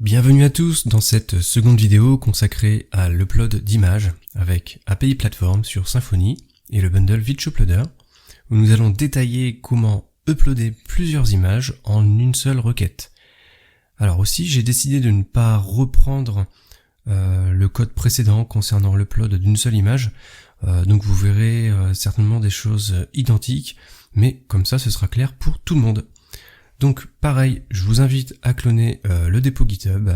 Bienvenue à tous dans cette seconde vidéo consacrée à l'upload d'images avec API Platform sur Symfony et le bundle Vitch Uploader, où nous allons détailler comment uploader plusieurs images en une seule requête. Alors aussi, j'ai décidé de ne pas reprendre le code précédent concernant l'upload d'une seule image, donc vous verrez certainement des choses identiques, mais comme ça ce sera clair pour tout le monde. Donc pareil, je vous invite à cloner le dépôt GitHub,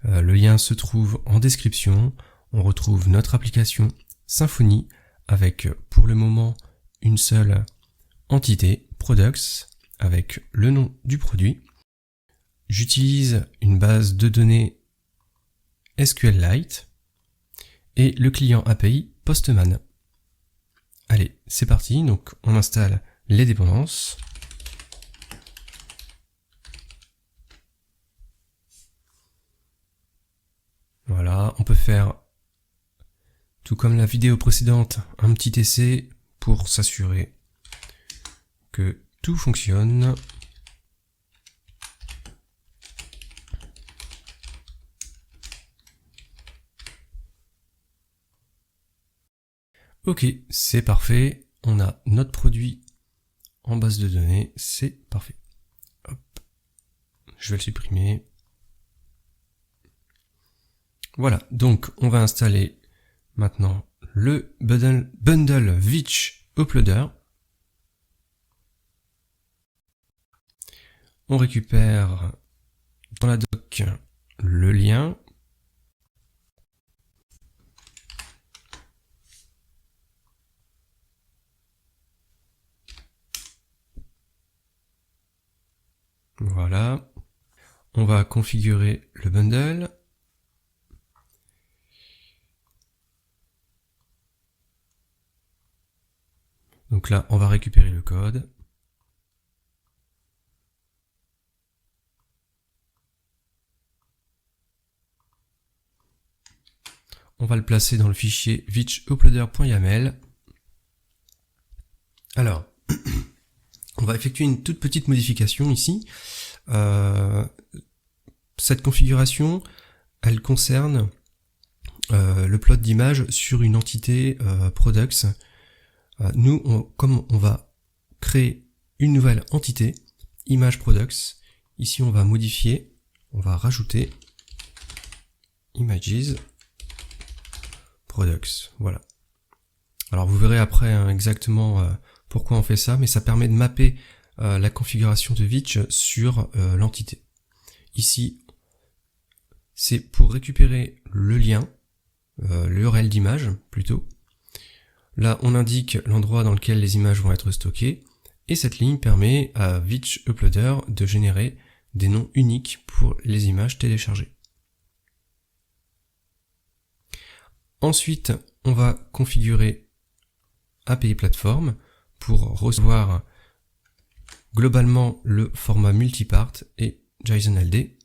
le lien se trouve en description, on retrouve notre application Symfony avec pour le moment une seule entité, products, avec le nom du produit. J'utilise une base de données SQLite et le client API Postman. Allez, c'est parti, donc on installe les dépendances. Voilà, on peut faire, tout comme la vidéo précédente, un petit essai pour s'assurer que tout fonctionne. Ok, c'est parfait, on a notre produit en base de données, c'est parfait. Hop, je vais le supprimer. Voilà, donc on va installer maintenant le bundle Vitch Uploader. On récupère dans la doc le lien. Voilà. On va configurer le bundle. Donc là, on va récupérer le code. On va le placer dans le fichier vitchuploader.yaml. Alors, on va effectuer une toute petite modification ici. Cette configuration, elle concerne l'upload d'image sur une entité products. Nous, comme on va créer une nouvelle entité, image products, ici on va modifier, on va rajouter images products, voilà. Alors vous verrez après exactement pourquoi on fait ça, mais ça permet de mapper la configuration de Vitch sur l'entité. Ici, c'est pour récupérer le lien, l'URL d'image plutôt. Là, on indique l'endroit dans lequel les images vont être stockées, et cette ligne permet à Vitch Uploader de générer des noms uniques pour les images téléchargées. Ensuite, on va configurer API Platform pour recevoir globalement le format multipart et JSON-LD,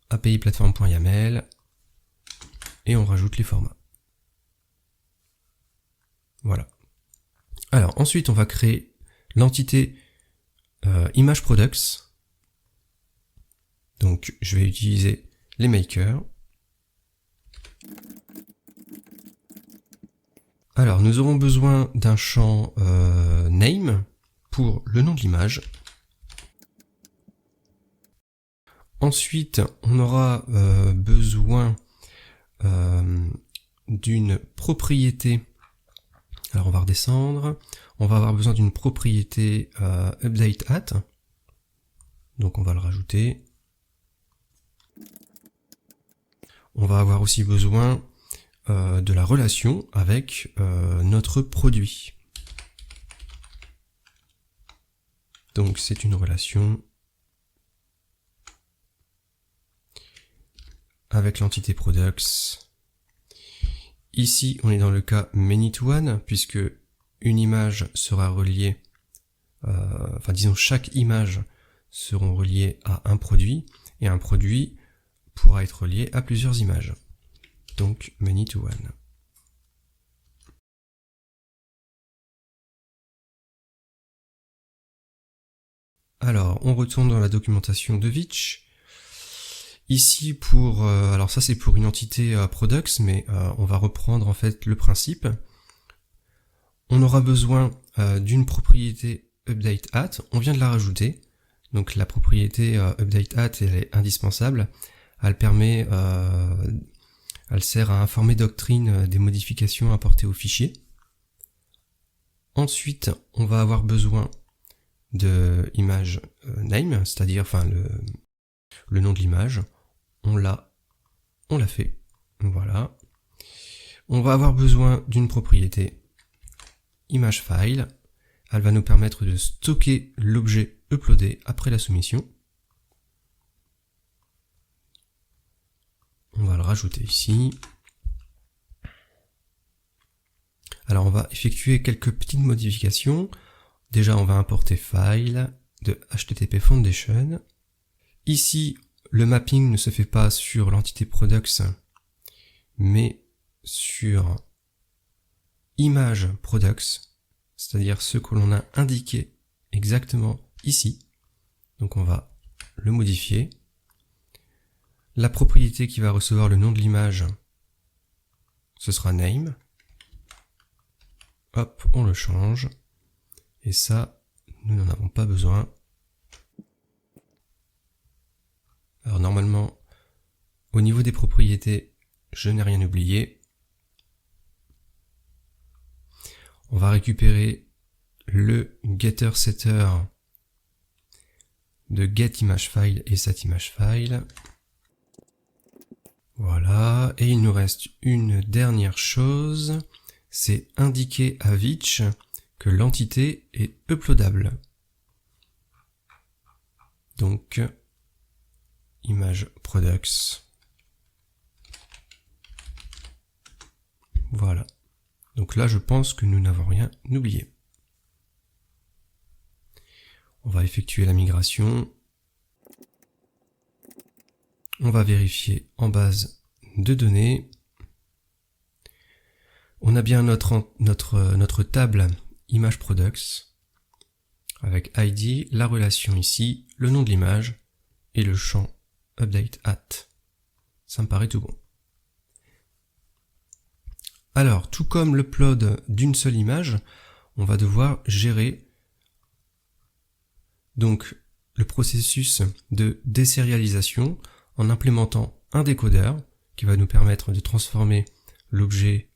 API Platform.yaml, et on rajoute les formats. Voilà. Alors ensuite on va créer l'entité image products. Donc je vais utiliser les makers. Alors nous aurons besoin d'un champ name pour le nom de l'image. Ensuite on aura besoin d'une propriété. Alors on va redescendre, on va avoir besoin d'une propriété update at, donc on va le rajouter. On va avoir aussi besoin de la relation avec notre produit. Donc c'est une relation avec l'entité products. Ici, on est dans le cas many to one, puisque une image sera reliée, disons chaque image seront reliées à un produit, et un produit pourra être relié à plusieurs images. Donc many to one. Alors, on retourne dans la documentation de Vitch. Ici pour, alors ça c'est pour une entité products, mais on va reprendre en fait le principe. On aura besoin d'une propriété updateAt, on vient de la rajouter. Donc la propriété updateAt elle est indispensable. Elle permet, elle sert à informer Doctrine des modifications apportées au fichier. Ensuite, on va avoir besoin de image name, c'est-à-dire enfin le nom de l'image. On l'a fait. Voilà. On va avoir besoin d'une propriété image file. Elle va nous permettre de stocker l'objet uploadé après la soumission. On va le rajouter ici. Alors on va effectuer quelques petites modifications. Déjà on va importer file de HTTP Foundation. Ici le mapping ne se fait pas sur l'entité products mais sur image products, c'est-à-dire ce que l'on a indiqué exactement ici. Donc on va le modifier. La propriété qui va recevoir le nom de l'image, ce sera name. Hop, on le change. Et ça, nous n'en avons pas besoin. Alors normalement, au niveau des propriétés, je n'ai rien oublié. On va récupérer le getter-setter de getImageFile et setImageFile. Voilà, et il nous reste une dernière chose, c'est indiquer à Vitch que l'entité est uploadable. Donc, image products. Voilà. Donc là, je pense que nous n'avons rien oublié. On va effectuer la migration. On va vérifier en base de données. On a bien notre table image products avec ID, la relation ici, le nom de l'image et le champ updateAt. Ça me paraît tout bon. Alors, tout comme l'upload d'une seule image, on va devoir gérer donc le processus de désérialisation en implémentant un décodeur qui va nous permettre de transformer l'objet,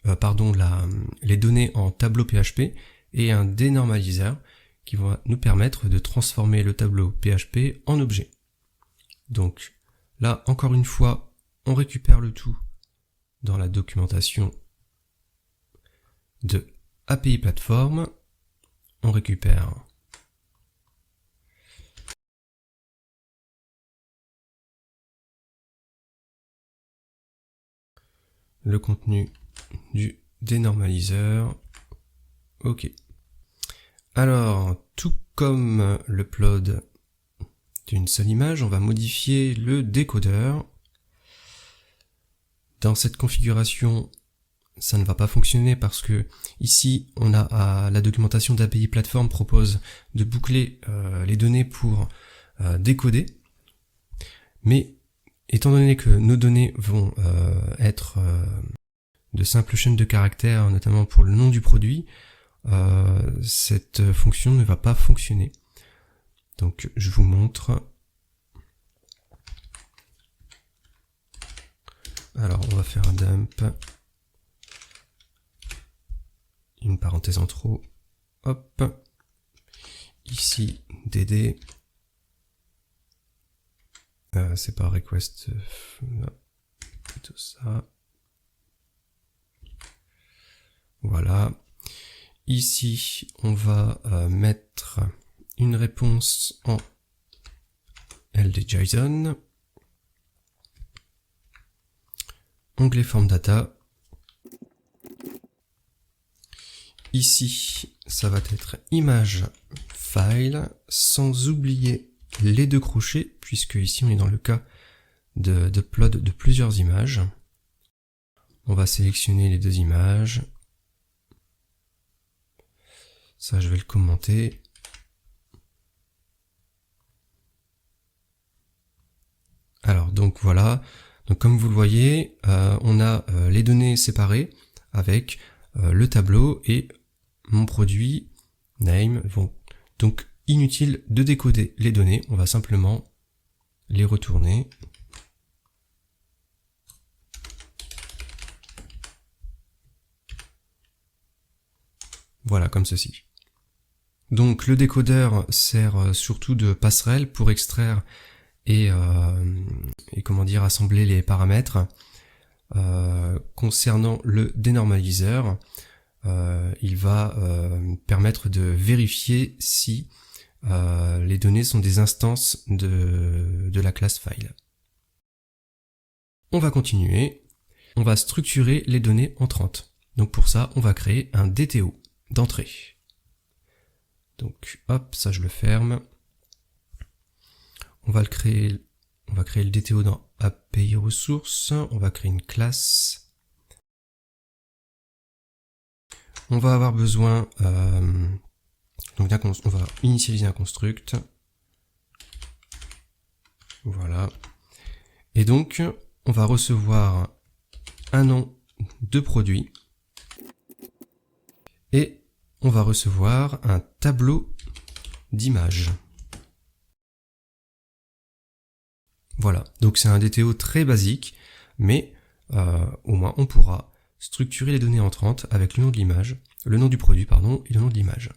les données en tableau PHP et un dénormaliseur qui va nous permettre de transformer le tableau PHP en objet. Donc là, encore une fois, on récupère le tout dans la documentation de API Platform. On récupère le contenu du dénormaliseur. Ok. Alors, tout comme l'upload d'une seule image, on va modifier le décodeur. Dans cette configuration, ça ne va pas fonctionner parce que ici, on a la documentation d'API Platform propose de boucler les données pour décoder. Mais étant donné que nos données vont être de simples chaînes de caractères, notamment pour le nom du produit, cette fonction ne va pas fonctionner. Donc je vous montre. Alors on va faire un dump. Une parenthèse en trop. Hop. Ici dd. C'est pas request. Plutôt ça. Voilà. Ici, on va mettre une réponse en LD-JSON. Onglet Form Data. Ici, ça va être image file, sans oublier les deux crochets, puisque ici on est dans le cas d'upload de plusieurs images. On va sélectionner les deux images. Ça, je vais le commenter. Alors, Alors donc voilà, donc comme vous le voyez, on a les données séparées avec le tableau et mon produit name. Bon, donc inutile de décoder les données, on va simplement les retourner. Voilà, comme ceci. Donc le décodeur sert surtout de passerelle pour extraire et comment dire, assembler les paramètres. Concernant le dénormaliseur, il va permettre de vérifier si les données sont des instances de la classe file. On va continuer. On va structurer les données entrantes. Donc pour ça, on va créer un DTO d'entrée. Donc hop, ça je le ferme. On va créer le DTO dans API ressources. On va créer une classe. On va avoir besoin donc on va initialiser un construct. Voilà. Et donc on va recevoir un nom de produit et on va recevoir un tableau d'images. Voilà, donc c'est un DTO très basique, mais au moins on pourra structurer les données entrantes avec le nom de l'image, le nom du produit, pardon, et le nom de l'image.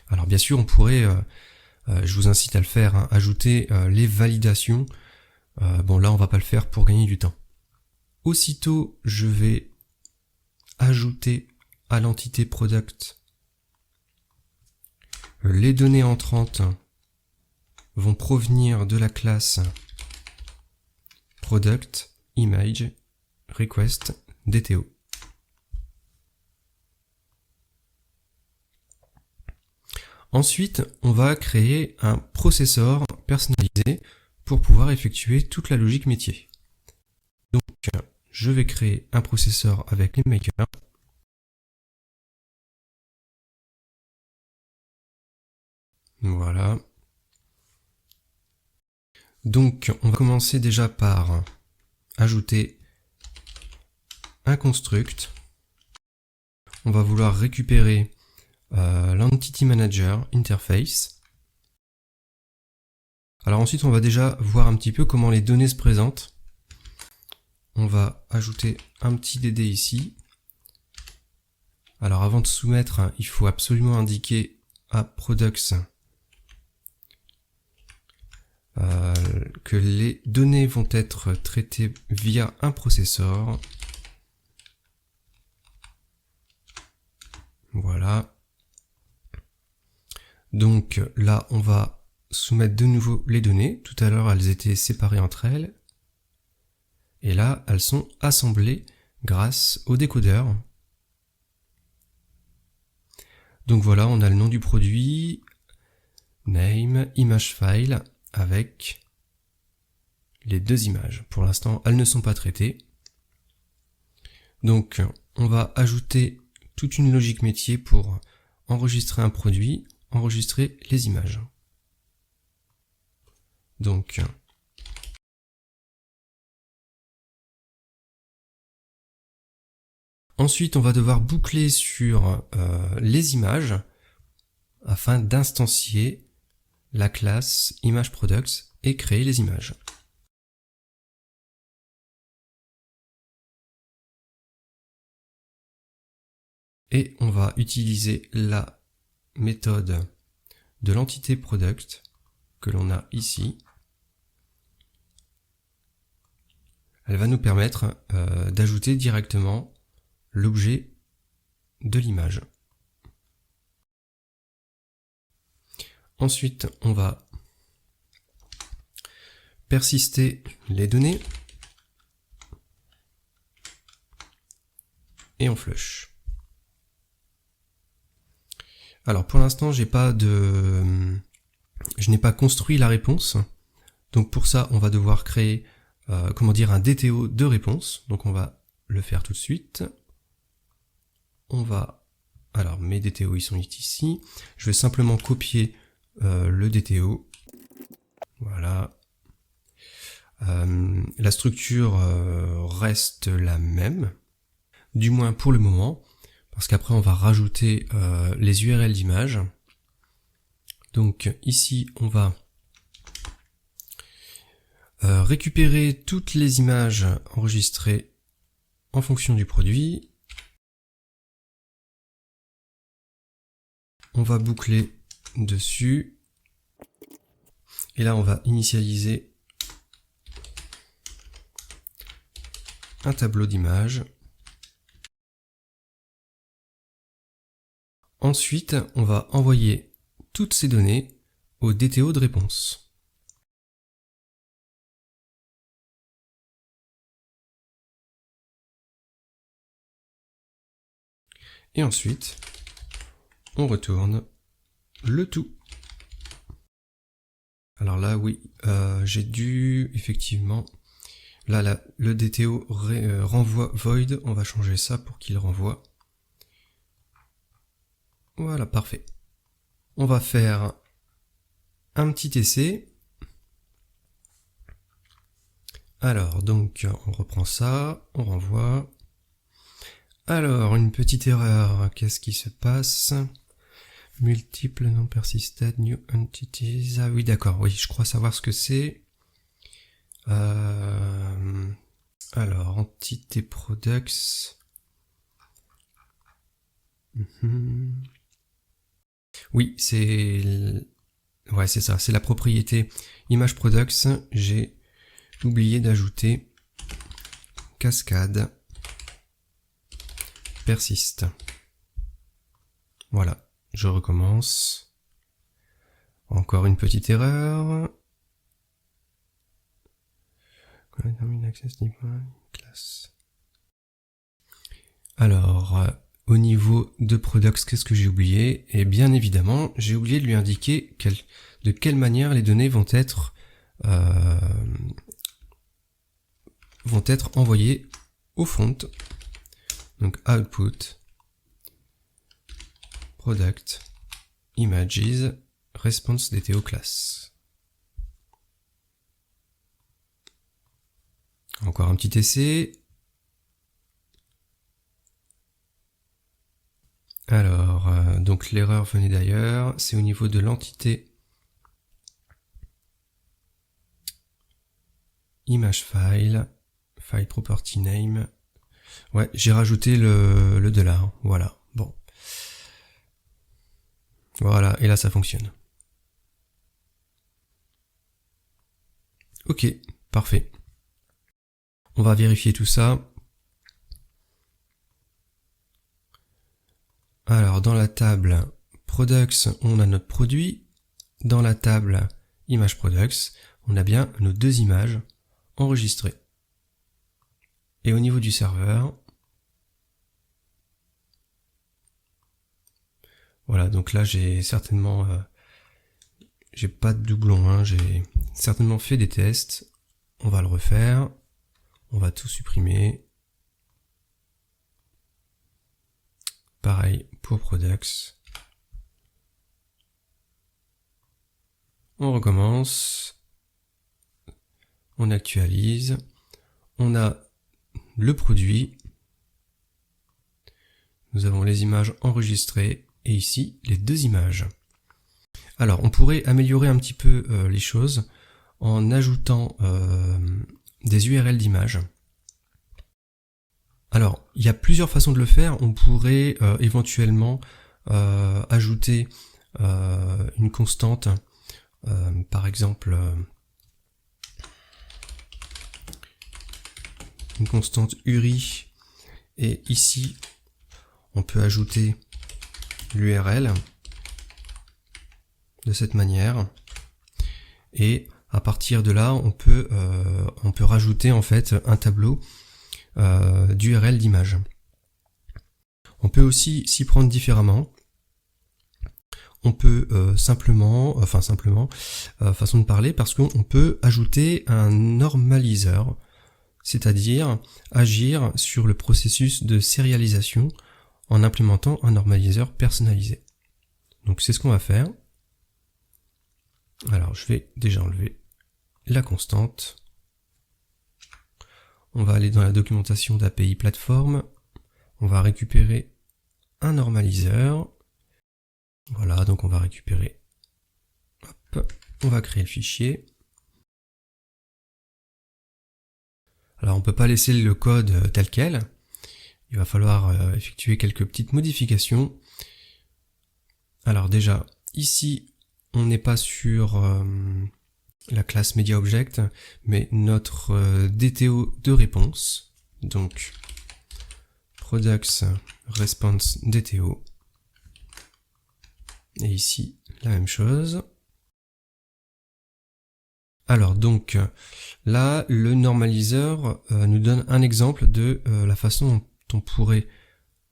Alors bien sûr, on pourrait, je vous incite à le faire, hein, ajouter les validations. Bon là, on va pas le faire pour gagner du temps. Aussitôt, je vais ajouter à l'entité product les données entrantes vont provenir de la classe product image request DTO. Ensuite, on va créer un processeur personnalisé pour pouvoir effectuer toute la logique métier. Donc, je vais créer un processeur avec les makers. Voilà. Donc, on va commencer déjà par ajouter un construct. On va vouloir récupérer l'Entity Manager Interface. Alors ensuite, on va déjà voir un petit peu comment les données se présentent. On va ajouter un petit DD ici. Alors avant de soumettre, il faut absolument indiquer à Products que les données vont être traitées via un processeur. Voilà. Donc là, on va soumettre de nouveau les données. Tout à l'heure, elles étaient séparées entre elles. Et là, elles sont assemblées grâce au décodeur. Donc voilà, on a le nom du produit, name, image file, avec les deux images. Pour l'instant, elles ne sont pas traitées. Donc, on va ajouter toute une logique métier pour enregistrer un produit, enregistrer les images. Donc, ensuite, on va devoir boucler sur les images afin d'instancier la classe ImageProducts et créer les images. Et on va utiliser la méthode de l'entité product que l'on a ici. Elle va nous permettre d'ajouter directement l'objet de l'image. Ensuite, on va persister les données et on flush. Alors pour l'instant, je n'ai pas construit la réponse. Donc pour ça, on va devoir créer un DTO de réponse. Donc on va le faire tout de suite. Alors mes DTO ils sont ici. Je vais simplement copier le DTO. Voilà. La structure reste la même, du moins pour le moment, parce qu'après on va rajouter les URL d'images. Donc ici on va récupérer toutes les images enregistrées en fonction du produit. On va boucler dessus. Et là on va initialiser un tableau d'images. Ensuite, on va envoyer toutes ces données au DTO de réponse. Et ensuite, on retourne le tout. Alors là, oui, j'ai dû, effectivement, là, le DTO renvoie void, on va changer ça pour qu'il renvoie. Voilà, parfait. On va faire un petit essai. Alors, donc, on reprend ça, on renvoie. Alors, une petite erreur, qu'est-ce qui se passe? Multiple non persisted new entities. Ah oui, d'accord, oui, je crois savoir ce que c'est. Alors, entité products. Oui, c'est ça, c'est la propriété image products. J'ai oublié d'ajouter cascade persiste. Voilà, je recommence. Encore une petite erreur. Alors, au niveau de products, qu'est-ce que j'ai oublié? Et bien évidemment, j'ai oublié de lui indiquer de quelle manière les données vont être envoyées au front. Donc output, product, images, response DTO class. Encore un petit essai. Alors, donc l'erreur venait d'ailleurs, c'est au niveau de l'entité image file property name. Ouais, j'ai rajouté le $, voilà, bon. Voilà, et là ça fonctionne. Ok, parfait. On va vérifier tout ça. Alors, dans la table Products, on a notre produit. Dans la table Image Products, on a bien nos deux images enregistrées. Et au niveau du serveur, voilà, donc là j'ai certainement, j'ai pas de doublon, hein, j'ai certainement fait des tests. On va le refaire. On va tout supprimer. Pareil pour Products. On recommence. On actualise. On a le produit. Nous avons les images enregistrées et ici les deux images. Alors on pourrait améliorer un petit peu les choses en ajoutant des URL d'images. Alors, il y a plusieurs façons de le faire. On pourrait éventuellement ajouter une constante, par exemple une constante URI, et ici on peut ajouter l'URL de cette manière, et à partir de là on peut rajouter en fait un tableau d'URL d'image. On peut aussi s'y prendre différemment. On peut façon de parler, parce qu'on peut ajouter un normaliseur, c'est-à-dire agir sur le processus de sérialisation en implémentant un normaliseur personnalisé. Donc c'est ce qu'on va faire. Alors je vais déjà enlever la constante. on va aller dans la documentation d'API Platform, on va récupérer un normaliseur. Voilà, donc on va récupérer, hop, on va créer le fichier. Alors on peut pas laisser le code tel quel, il va falloir effectuer quelques petites modifications. Alors déjà, ici, on n'est pas sur la classe MediaObject, mais notre DTO de réponse, donc products response DTO. Et ici, la même chose. Alors donc, là, le normaliseur nous donne un exemple de la façon dont on pourrait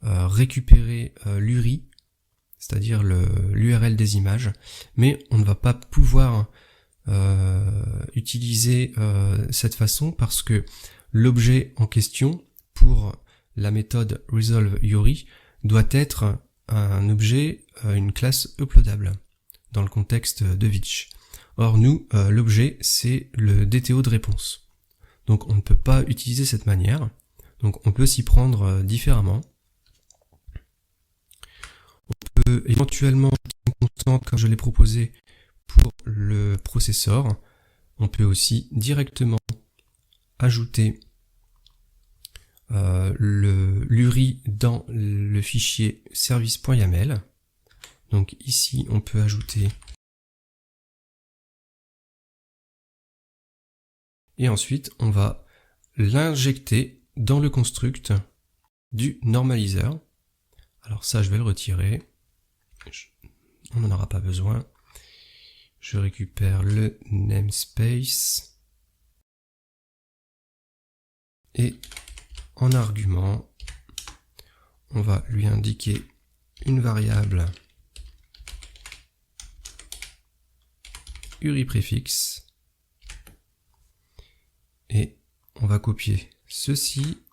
récupérer l'URI, c'est-à-dire l'URL des images, mais on ne va pas pouvoir utiliser cette façon parce que l'objet en question pour la méthode resolveURI doit être un objet, une classe uploadable dans le contexte de Vite. Or nous, l'objet c'est le DTO de réponse. Donc on ne peut pas utiliser cette manière, donc on peut s'y prendre différemment. On peut éventuellement, comme je l'ai proposé pour le processeur, on peut aussi directement ajouter l'URI dans le fichier service.yaml. Donc ici on peut ajouter et ensuite on va l'injecter dans le construct du normaliseur. Alors ça je vais le retirer, on n'en aura pas besoin. Je récupère le namespace et en argument on va lui indiquer une variable URI-préfixe et on va copier ceci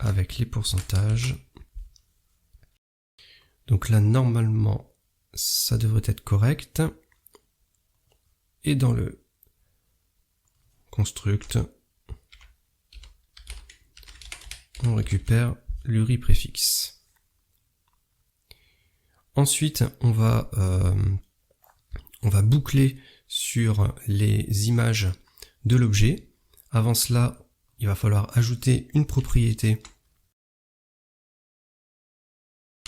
avec les pourcentages. Donc là normalement ça devrait être correct. Et dans le construct, on récupère l'URI préfixe. Ensuite, on va boucler sur les images de l'objet. Avant cela, il va falloir ajouter une propriété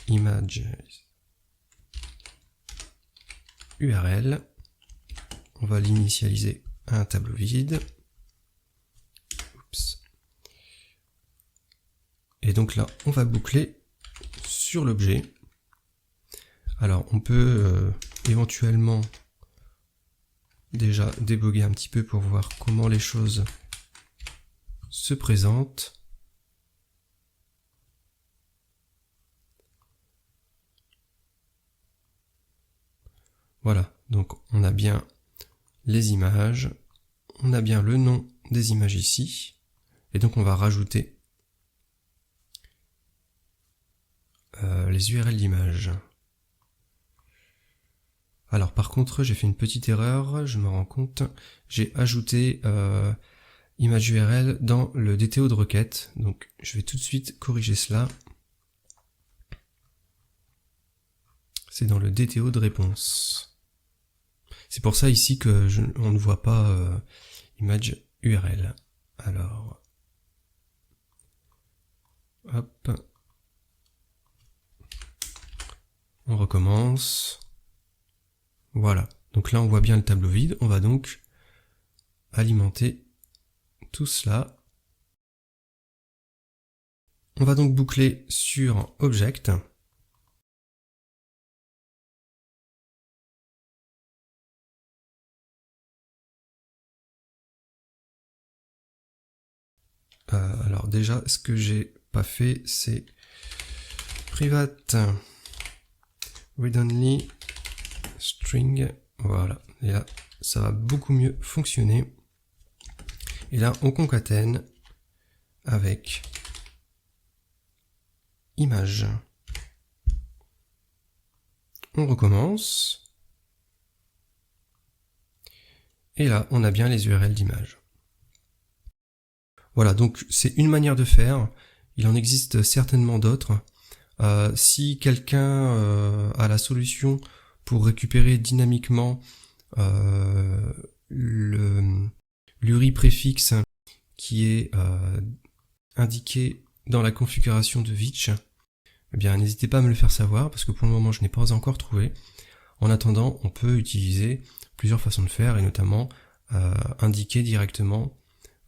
image URL. On va l'initialiser à un tableau vide. Oups. Et donc là, on va boucler sur l'objet. Alors, on peut éventuellement déjà déboguer un petit peu pour voir comment les choses se présentent. Voilà, donc on a bien les images, on a bien le nom des images ici, et donc on va rajouter les URL d'images. Alors par contre, j'ai fait une petite erreur, je me rends compte, j'ai ajouté image URL dans le DTO de requête, donc je vais tout de suite corriger cela. C'est dans le DTO de réponse. C'est pour ça ici que on ne voit pas image URL. Alors, hop, on recommence. Voilà, donc là on voit bien le tableau vide. On va donc alimenter tout cela. On va donc boucler sur Object. Alors déjà, ce que j'ai pas fait, c'est private read-only string. Voilà, et là, ça va beaucoup mieux fonctionner. Et là, on concatène avec image. On recommence. Et là, on a bien les URL d'images. Voilà, donc c'est une manière de faire. Il en existe certainement d'autres. Si quelqu'un a la solution pour récupérer dynamiquement l'URI préfixe qui est indiqué dans la configuration de Vitch, eh bien n'hésitez pas à me le faire savoir parce que pour le moment je n'ai pas encore trouvé. En attendant, on peut utiliser plusieurs façons de faire et notamment indiquer directement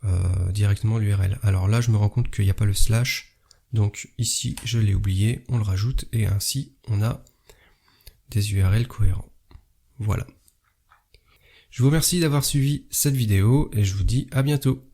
l'URL. Alors là je me rends compte qu'il n'y a pas le slash, donc ici je l'ai oublié, on le rajoute et ainsi on a des URL cohérents. Voilà. Je vous remercie d'avoir suivi cette vidéo et je vous dis à bientôt.